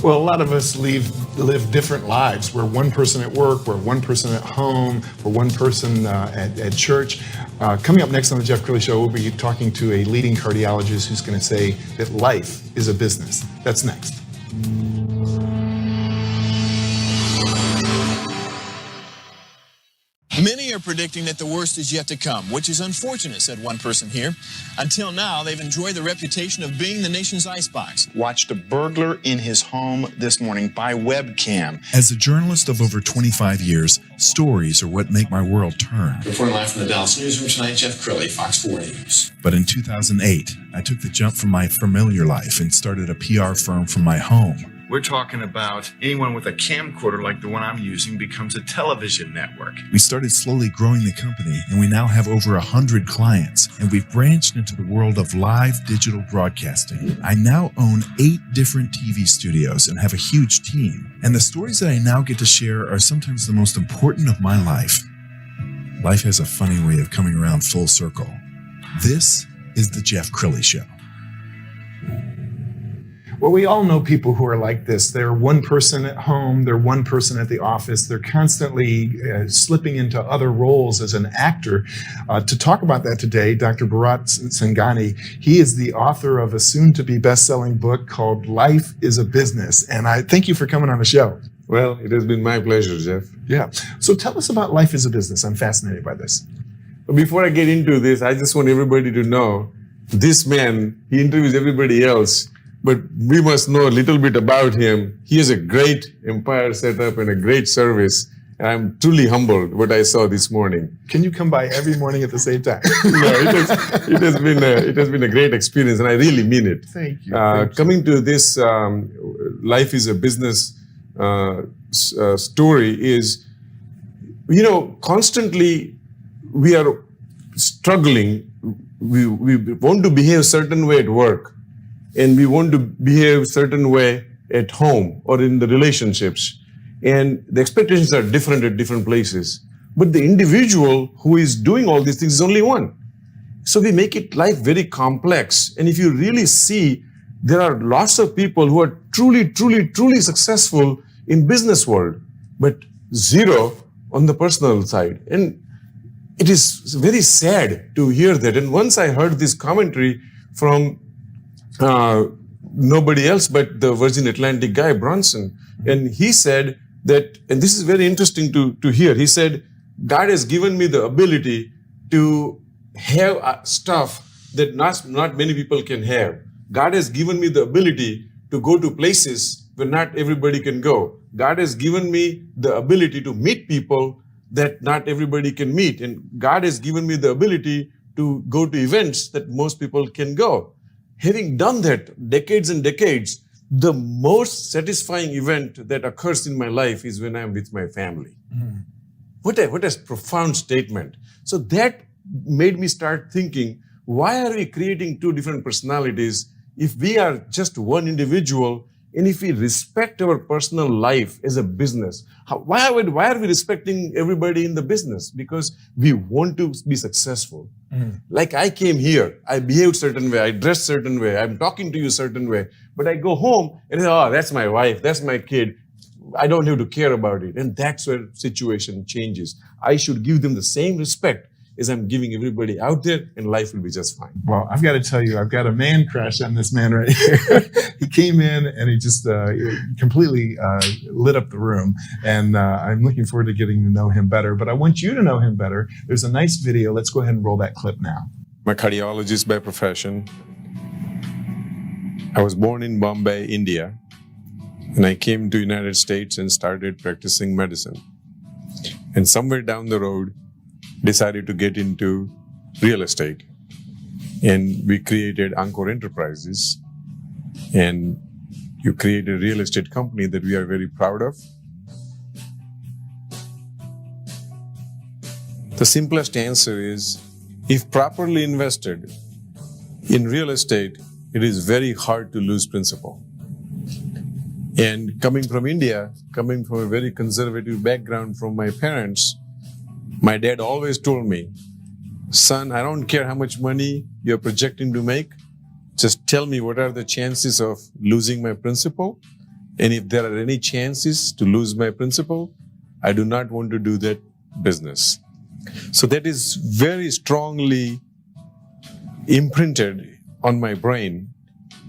Well, a lot of us live different lives. We're one person at work, we're one person at home, we're one person at church. Coming up next on the Jeff Crilley Show, we'll be talking to a leading cardiologist who's going to say that life is a business. That's next. Many are predicting that the worst is yet to come, which is unfortunate, said one person here. Until now, they've enjoyed the reputation of being the nation's icebox. Watched a burglar in his home this morning by webcam. As a journalist of over 25 years, stories are what make my world turn. Reporting live from the Dallas newsroom tonight, Jeff Crilley, Fox 4 News. But in 2008, I took the jump from my familiar life and started a PR firm from my home. We're talking about anyone with a camcorder like the one I'm using becomes a television network. We started slowly growing the company, and we now have over 100 clients, and we've branched into the world of live digital broadcasting. I now own 8 different TV studios and have a huge team. And the stories that I now get to share are sometimes the most important of my life. Life has a funny way of coming around full circle. This is the Jeff Crilley Show. Well, we all know people who are like this. They're one person at home, they're one person at the office. They're constantly slipping into other roles as an actor. To talk about that today, Dr. Bharat Sangani, he is the author of a soon-to-be best-selling book called Life is a Business. And I thank you for coming on the show. Well, it has been my pleasure, Jeff. Yeah. So tell us about Life is a Business. I'm fascinated by this. Before I get into this, I just want everybody to know this man, he interviews everybody else, but we must know a little bit about him. He has a great empire set up and a great service. And I'm truly humbled what I saw this morning. Can you come by every morning at the same time? No, it has been a great experience, and I really mean it. Thank you. Coming to this Life is a Business story is, constantly we are struggling. We want to behave a certain way at work, and we want to behave a certain way at home or in the relationships. And the expectations are different at different places. But the individual who is doing all these things is only one. So we make life very complex. And if you really see, there are lots of people who are truly successful in business world, but zero on the personal side. And it is very sad to hear that. And once I heard this commentary from nobody else but the Virgin Atlantic guy, Bronson, and he said that, and this is very interesting to hear, he said, God has given me the ability to have stuff that not many people can have. God has given me the ability to go to places where not everybody can go. God has given me the ability to meet people that not everybody can meet. And God has given me the ability to go to events that most people can go. Having done that decades and decades, the most satisfying event that occurs in my life is when I'm with my family. Mm. What a profound statement. So that made me start thinking, why are we creating 2 different personalities if we are just one individual, and if we respect our personal life as a business? Why are we respecting everybody in the business? Because we want to be successful. Mm. Like I came here, I behaved certain way, I dressed certain way, I'm talking to you certain way, but I go home and that's my wife, that's my kid. I don't have to care about it. And that's where situation changes. I should give them the same respect as I'm giving everybody out there, and life will be just fine. Well, I've got to tell you, I've got a man crush on this man right here. He came in and he just completely lit up the room. And I'm looking forward to getting to know him better. But I want you to know him better. There's a nice video. Let's go ahead and roll that clip now. I'm a cardiologist by profession. I was born in Bombay, India. And I came to the United States and started practicing medicine. And somewhere down the road, decided to get into real estate. And we created Encore Enterprises. And you created a real estate company that we are very proud of. The simplest answer is, if properly invested in real estate, it is very hard to lose principal. And coming from India, coming from a very conservative background from my parents, my dad always told me, son, I don't care how much money you're projecting to make. Just tell me what are the chances of losing my principal, And if there are any chances to lose my principal, I do not want to do that business. So that is very strongly imprinted on my brain.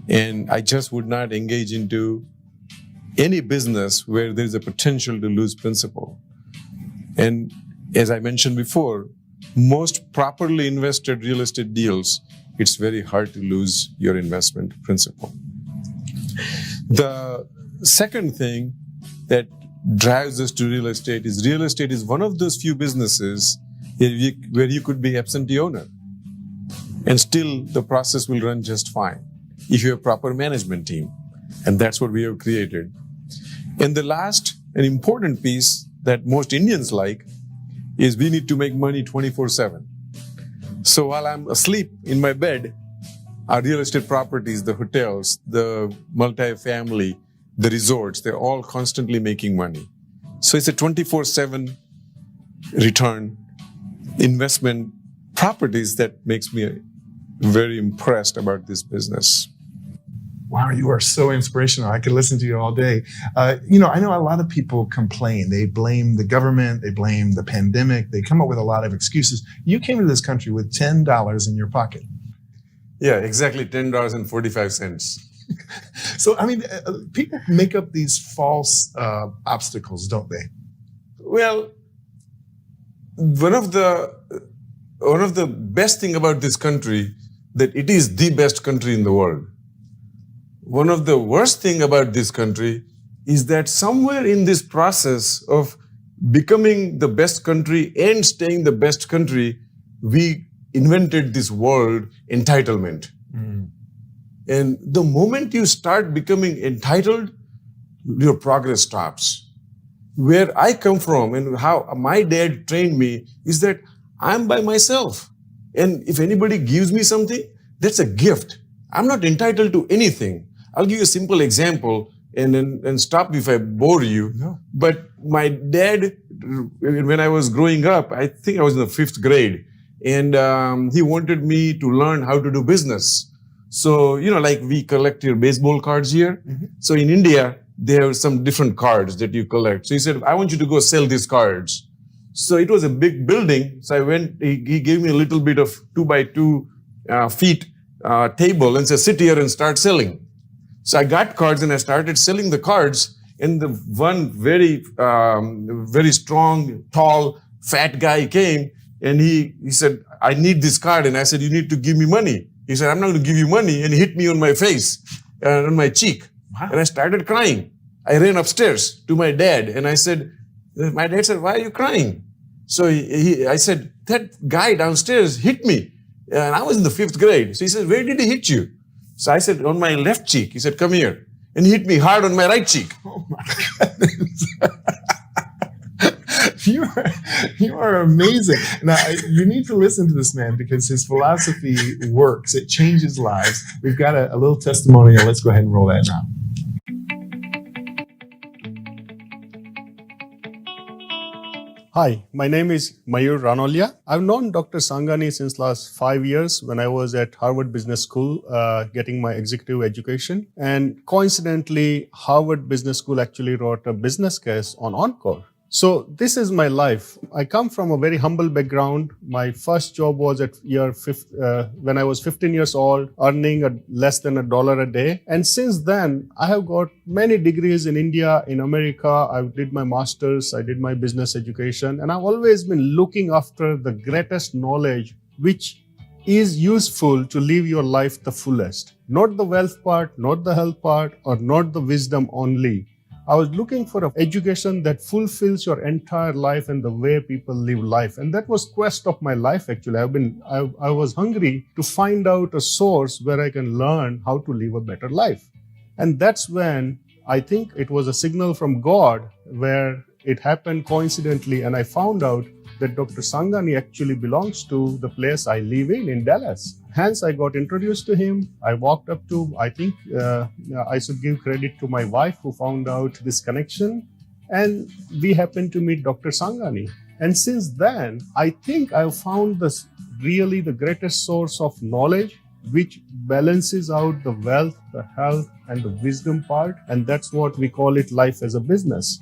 And I just would not engage into any business where there is a potential to lose principal. And as I mentioned before, most properly invested real estate deals, it's very hard to lose your investment principal. The second thing that drives us to real estate is one of those few businesses where you could be absentee owner and still the process will run just fine if you have a proper management team. And that's what we have created. And the last and important piece that most Indians like is we need to make money 24/7. So while I'm asleep in my bed, our real estate properties, the hotels, the multifamily, the resorts, they're all constantly making money. So it's a 24/7 return investment properties that makes me very impressed about this business. Wow, you are so inspirational. I could listen to you all day. I know a lot of people complain. They blame the government. They blame the pandemic. They come up with a lot of excuses. You came to this country with $10 in your pocket. Yeah, exactly $10.45. So, people make up these false obstacles, don't they? Well, one of the best thing about this country that it is the best country in the world. One of the worst thing about this country is that somewhere in this process of becoming the best country and staying the best country, we invented this word entitlement. And the moment you start becoming entitled, your progress stops. Where I come from and how my dad trained me is that I'm by myself. And if anybody gives me something, that's a gift. I'm not entitled to anything. I'll give you a simple example and stop if I bore you. No. But my dad, when I was growing up, I think I was in the 5th grade, and he wanted me to learn how to do business. So, like we collect your baseball cards here. Mm-hmm. So in India, there are some different cards that you collect. So he said, I want you to go sell these cards. So it was a big building. So I went, he gave me a little bit of 2x2 feet table and said, sit here and start selling. So I got cards and I started selling the cards. And the one very strong, tall, fat guy came and he said, I need this card. And I said, you need to give me money. He said, I'm not going to give you money. And he hit me on my face, on my cheek. Wow. And I started crying. I ran upstairs to my dad and I said, my dad said, why are you crying? So I said, that guy downstairs hit me. And I was in the 5th grade. So he said, where did he hit you? So I said, on my left cheek. He said, come here. And he hit me hard on my right cheek. Oh my goodness. You are amazing. Now, you need to listen to this man because his philosophy works. It changes lives. We've got a little testimonial. Let's go ahead and roll that now. Hi, my name is Mayur Ranolia. I've known Dr. Sangani since last 5 years when I was at Harvard Business School getting my executive education. And coincidentally, Harvard Business School actually wrote a business case on Encore. So this is my life. I come from a very humble background. My first job was at when I was 15 years old, earning less than $1 a day. And since then, I have got many degrees in India, in America. I did my master's, I did my business education, and I've always been looking after the greatest knowledge, which is useful to live your life the fullest. Not the wealth part, not the health part, or not the wisdom only. I was looking for an education that fulfills your entire life and the way people live life. And that was quest of my life, actually. I was hungry to find out a source where I can learn how to live a better life. And that's when I think it was a signal from God where it happened coincidentally. And I found out that Dr. Sangani actually belongs to the place I live in Dallas. Hence, I got introduced to him. I walked up to, I think I should give credit to my wife who found out this connection. And we happened to meet Dr. Sangani. And since then, I think I've found this really the greatest source of knowledge which balances out the wealth, the health, and the wisdom part. And that's what we call it life as a business.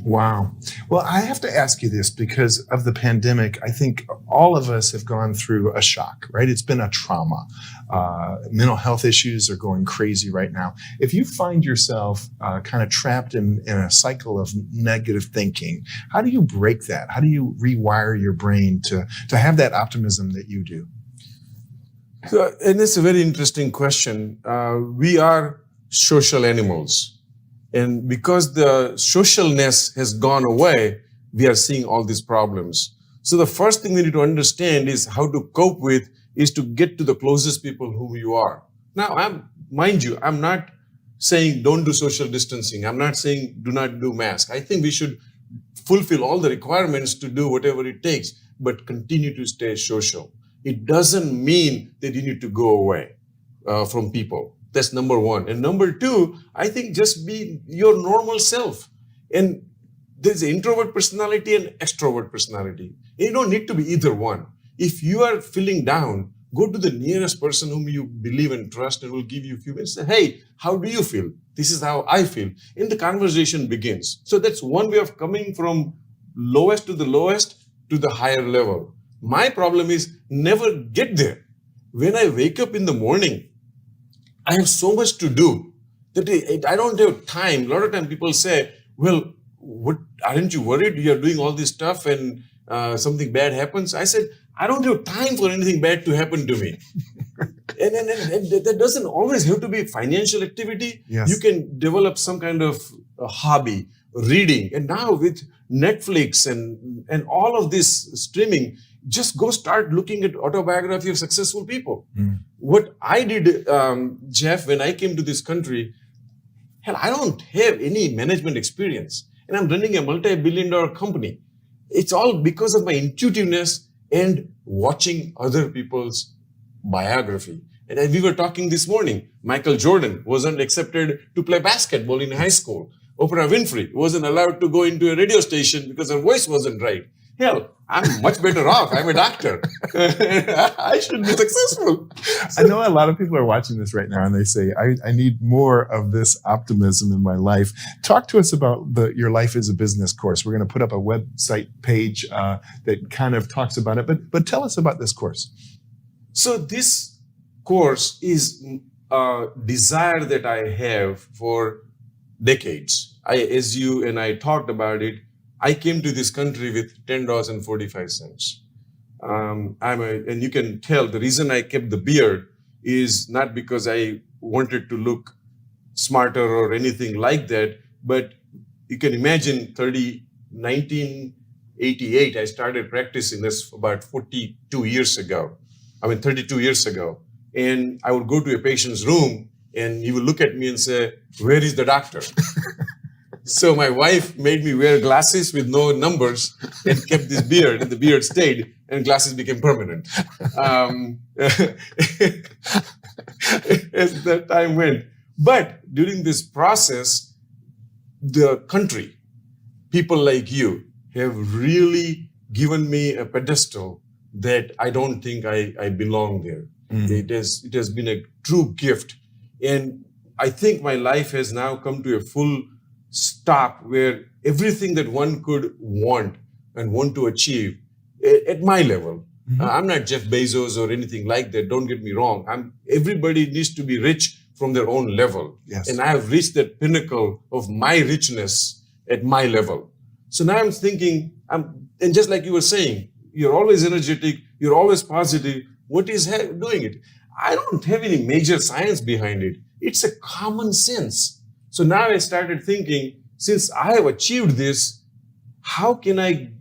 Wow. Well, I have to ask you this because of the pandemic. I think all of us have gone through a shock, right? It's been a trauma. Mental health issues are going crazy right now. If you find yourself kind of trapped in a cycle of negative thinking, how do you break that? How do you rewire your brain to have that optimism that you do? So, and it's a very interesting question. We are social animals. And because the socialness has gone away, we are seeing all these problems. So the first thing we need to understand is how to cope with is to get to the closest people who you are. Now, mind you, I'm not saying don't do social distancing. I'm not saying do not do mask. I think we should fulfill all the requirements to do whatever it takes, but continue to stay social. It doesn't mean that you need to go away from people. That's number one. And number two, I think just be your normal self. And there's an introvert personality and extrovert personality. You don't need to be either one. If you are feeling down, go to the nearest person whom you believe and trust and will give you a few minutes. Say, hey, how do you feel? This is how I feel. And the conversation begins. So that's one way of coming from lowest to the higher level. My problem is never get there. When I wake up in the morning, I have so much to do that I don't have time. A lot of time people say, well, what, aren't you worried? You're doing all this stuff and something bad happens. I said, I don't have time for anything bad to happen to me. and that doesn't always have to be financial activity. Yes. You can develop some kind of hobby, reading. And now with Netflix and all of this streaming, just go start looking at autobiography of successful people. What I did, Jeff, when I came to this country, hell, I don't have any management experience. And I'm running a multi-billion-dollar company. It's all because of my intuitiveness and watching other people's biography. And as we were talking this morning, Michael Jordan wasn't accepted to play basketball in high school. Oprah Winfrey wasn't allowed to go into a radio station because her voice wasn't right. Hell, I'm much better off. I'm a doctor. I should be successful. I know a lot of people are watching this right now and they say, I need more of this optimism in my life. Talk to us about your Life as a Business course. We're going to put up a website page that kind of talks about it, but tell us about this course. So this course is a desire that I have for decades. As you and I talked about it, I came to this country with $10.45. And you can tell the reason I kept the beard is not because I wanted to look smarter or anything like that, but you can imagine 1988, I started practicing this about 32 years ago. 32 years ago. And I would go to a patient's room and he would look at me and say, where is the doctor? So my wife made me wear glasses with no numbers and kept this beard, and the beard stayed, and glasses became permanent. As the time went. But during this process, the country, people like you, have really given me a pedestal that I don't think I belong there. It has been a true gift. And I think my life has now come to a full stop where everything that one could want and want to achieve at my level. I'm not Jeff Bezos or anything like that. Don't get me wrong. Everybody needs to be rich from their own level. Yes. And I have reached that pinnacle of my richness at my level. So now I'm thinking, and just like you were saying, you're always energetic, you're always positive. What is doing it? I don't have any major science behind it. It's a common sense. So now I started thinking, since I have achieved this, how can I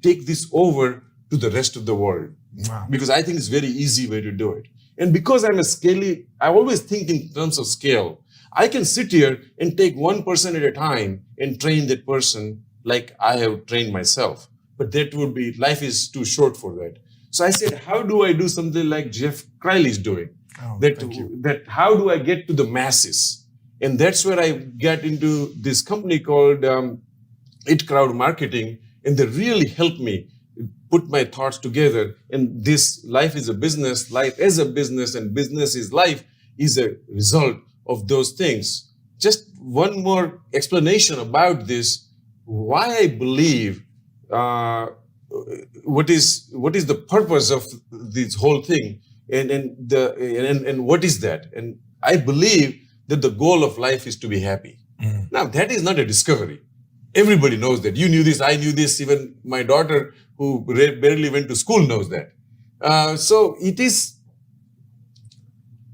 take this over to the rest of the world? Wow. Because I think it's a very easy way to do it. And because I'm I always think in terms of scale. I can sit here and take one person at a time and train that person like I have trained myself. But life is too short for that. So I said, how do I do something like Jeff Crilley is doing? Thank you. How do I get to the masses? And that's where I got into this company called It Crowd Marketing. And they really helped me put my thoughts together, and this life is a business, life is a business, and business is life is a result of those things. Just one more explanation about this, why I believe what is the purpose of this whole thing, and what is that? And I believe that the goal of life is to be happy. Now, that is not a discovery. Everybody knows that. You knew this, I knew this, even my daughter, who barely went to school, knows that. So it is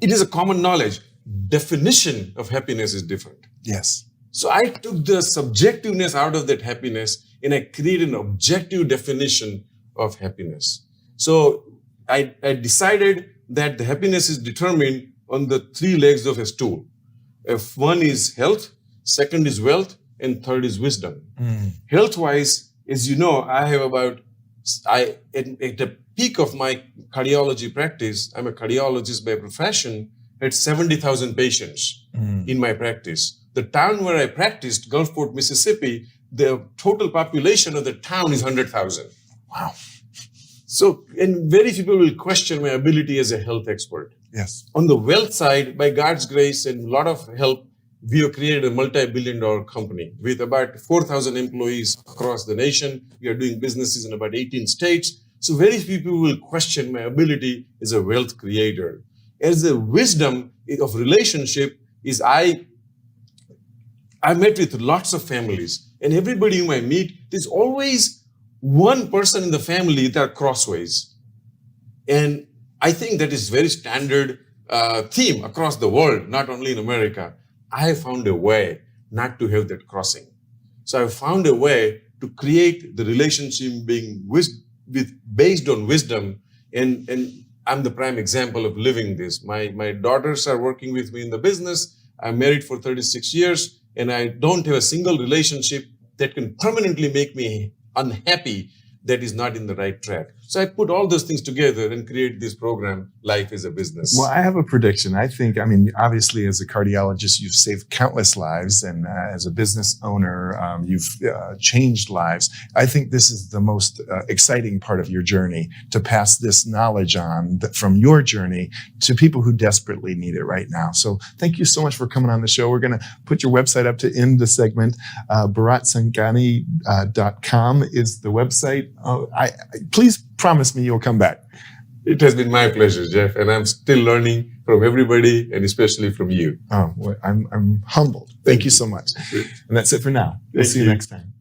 a common knowledge. Definition of happiness is different. Yes. So I took the subjectiveness out of that happiness and I created an objective definition of happiness. So I decided that the happiness is determined on the three legs of a stool. If one is health, second is wealth, and third is wisdom. Health-wise, as you know, I have at the peak of my cardiology practice, I'm a cardiologist by profession, had 70,000 patients in my practice. The town where I practiced, Gulfport, Mississippi, the total population of the town is 100,000. Wow. So, and very few people will question my ability as a health expert. Yes. On the wealth side, by God's grace and a lot of help, we have created a multi-billion-dollar company with about 4,000 employees across the nation. We are doing businesses in about 18 states. So very few people will question my ability as a wealth creator. As the wisdom of relationship is I met with lots of families, and everybody whom I meet, there's always one person in the family that are crossways. And I think that is very standard theme across the world, not only in America. I have found a way not to have that crossing. So I found a way to create the relationship being based on wisdom, and I'm the prime example of living this. My daughters are working with me in the business. I'm married for 36 years, and I don't have a single relationship that can permanently make me unhappy that is not in the right track. So I put all those things together and create this program, Life is a Business. Well, I have a prediction. Obviously, as a cardiologist, you've saved countless lives, and as a business owner, you've changed lives. I think this is the most exciting part of your journey, to pass this knowledge on from your journey to people who desperately need it right now. So thank you so much for coming on the show. We're going to put your website up to end the segment. BharatSangani.com is the website. Please promise me you'll come back. It has been my pleasure, Jeff, and I'm still learning from everybody, and especially from you. Oh, well, I'm humbled. Thank you so much. And that's it for now. We'll see you next time.